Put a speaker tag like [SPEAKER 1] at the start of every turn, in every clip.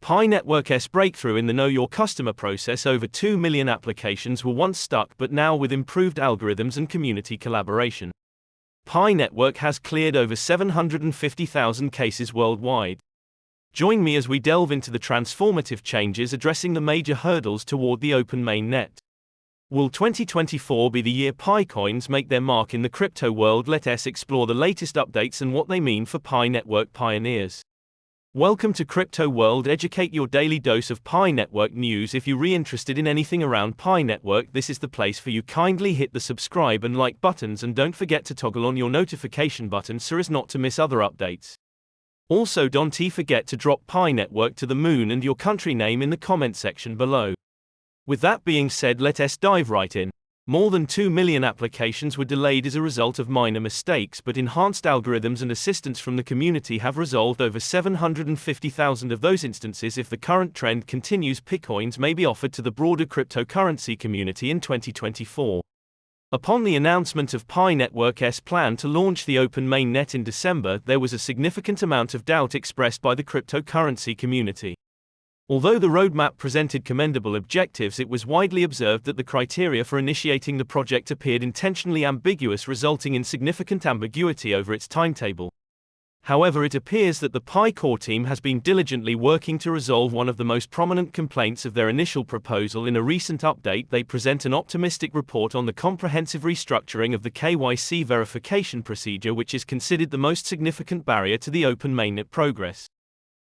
[SPEAKER 1] Pi Network's breakthrough in the Know Your Customer process. Over 2 million applications were once stuck, but now with improved algorithms and community collaboration, Pi Network has cleared over 750,000 cases worldwide. Join me as we delve into the transformative changes addressing the major hurdles toward the open mainnet. Will 2024 be the year Pi coins make their mark in the crypto world? Let us explore the latest updates and what they mean for Pi Network pioneers. Welcome to Crypto World Educate, your daily dose of Pi Network news. If you're interested in anything around Pi Network, this is the place for you. Kindly hit the subscribe and like buttons, and don't forget to toggle on your notification button so as not to miss other updates. Also, don't forget to drop Pi Network to the moon and your country name in the comment section below. With that being said, let us dive right in. More than 2 million applications were delayed as a result of minor mistakes, but enhanced algorithms and assistance from the community have resolved over 750,000 of those instances. If the current trend continues, Bitcoins may be offered to the broader cryptocurrency community in 2024. Upon the announcement of Pi Network's plan to launch the open mainnet in December, there was a significant amount of doubt expressed by the cryptocurrency community. Although the roadmap presented commendable objectives, it was widely observed that the criteria for initiating the project appeared intentionally ambiguous, resulting in significant ambiguity over its timetable. However, it appears that the Pi core team has been diligently working to resolve one of the most prominent complaints of their initial proposal. In a recent update, they present an optimistic report on the comprehensive restructuring of the KYC verification procedure, which is considered the most significant barrier to the open mainnet progress.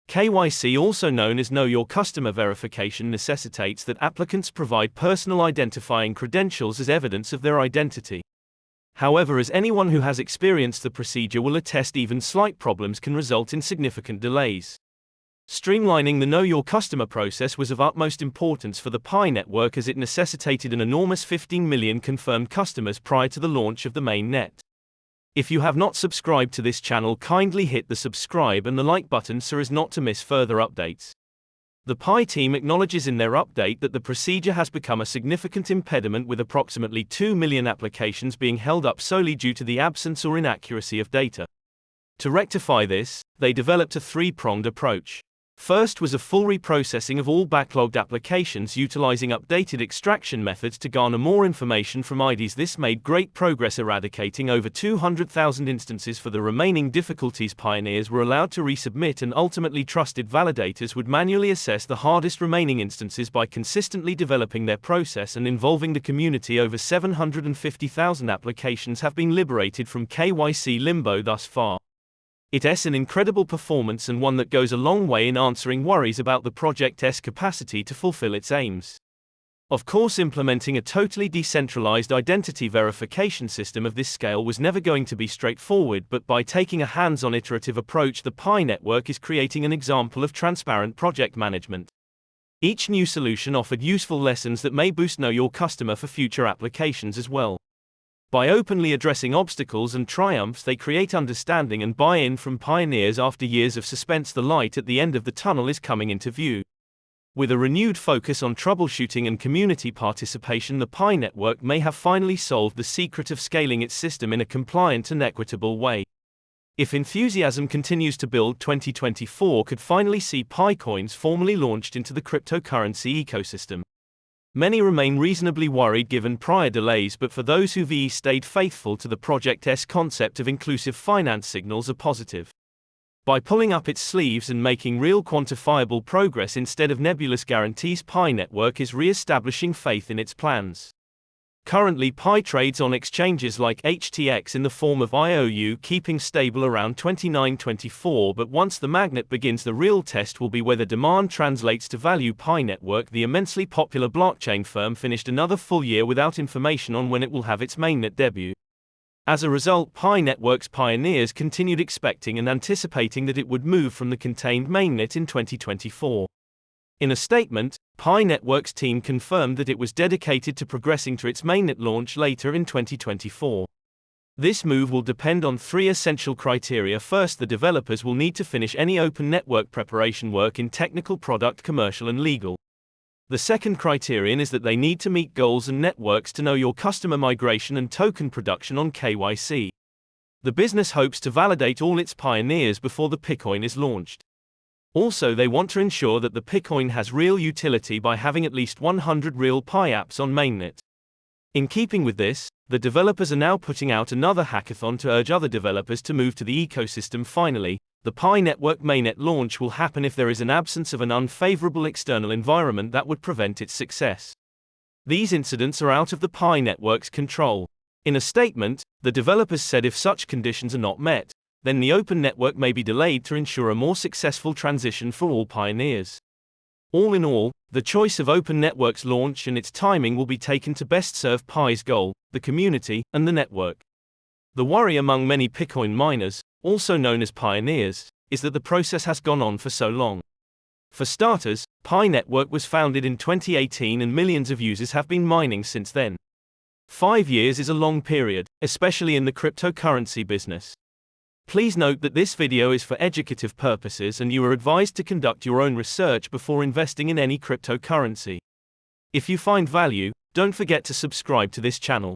[SPEAKER 1] KYC, also known as Know Your Customer verification, necessitates that applicants provide personal identifying credentials as evidence of their identity. However, as anyone who has experienced the procedure will attest, even slight problems can result in significant delays. Streamlining the Know Your Customer process was of utmost importance for the Pi network, as it necessitated an enormous 15 million confirmed customers prior to the launch of the mainnet. If you have not subscribed to this channel, kindly hit the subscribe and the like button so as not to miss further updates. The Pi team acknowledges in their update that the procedure has become a significant impediment, with approximately 2 million applications being held up solely due to the absence or inaccuracy of data. To rectify this, they developed a three-pronged approach. First was a full reprocessing of all backlogged applications utilizing updated extraction methods to garner more information from IDs. This made great progress, eradicating over 200,000 instances. For the remaining difficulties, pioneers were allowed to resubmit, and ultimately trusted validators would manually assess the hardest remaining instances by consistently developing their process and involving the community. Over 750,000 applications have been liberated from KYC limbo thus far. It's an incredible performance, and one that goes a long way in answering worries about the project's capacity to fulfill its aims. Of course, implementing a totally decentralized identity verification system of this scale was never going to be straightforward, but by taking a hands-on iterative approach, the Pi network is creating an example of transparent project management. Each new solution offered useful lessons that may boost Know Your Customer for future applications as well. By openly addressing obstacles and triumphs, they create understanding and buy-in from pioneers. After years of suspense, the light at the end of the tunnel is coming into view. With a renewed focus on troubleshooting and community participation, the Pi network may have finally solved the secret of scaling its system in a compliant and equitable way. If enthusiasm continues to build, 2024 could finally see Pi coins formally launched into the cryptocurrency ecosystem. Many remain reasonably worried given prior delays, but for those who've stayed faithful to the project's concept of inclusive finance, signals are positive. By pulling up its sleeves and making real quantifiable progress instead of nebulous guarantees, Pi network is re-establishing faith in its plans. Currently, Pi trades on exchanges like HTX in the form of IOU, keeping stable around 29.24, but once the magnet begins, the real test will be whether demand translates to value. Pi network, the immensely popular blockchain firm, finished another full year without information on when it will have its mainnet debut. As a result, Pi network's pioneers continued expecting and anticipating that it would move from the contained mainnet in 2024. In a statement, Pi Network's team confirmed that it was dedicated to progressing to its mainnet launch later in 2024. This move will depend on three essential criteria. First, the developers will need to finish any open network preparation work in technical, product, commercial, and legal. The second criterion is that they need to meet goals and networks to Know Your Customer migration and token production on KYC. The business hopes to validate all its pioneers before the Bitcoin is launched. Also, they want to ensure that the Bitcoin has real utility by having at least 100 real Pi apps on Mainnet. In keeping with this, the developers are now putting out another hackathon to urge other developers to move to the ecosystem. Finally, the Pi network mainnet launch will happen if there is an absence of an unfavorable external environment that would prevent its success. These incidents are out of the Pi network's control. In a statement, the developers said if such conditions are not met, then the open network may be delayed to ensure a more successful transition for all pioneers. All in all, the choice of Open Network's launch and its timing will be taken to best serve Pi's goal, the community, and the network. The worry among many Bitcoin miners, also known as pioneers, is that the process has gone on for so long. For starters, Pi Network was founded in 2018 and millions of users have been mining since then. 5 years is a long period, especially in the cryptocurrency business. Please note that this video is for educative purposes and you are advised to conduct your own research before investing in any cryptocurrency. If you find value, don't forget to subscribe to this channel.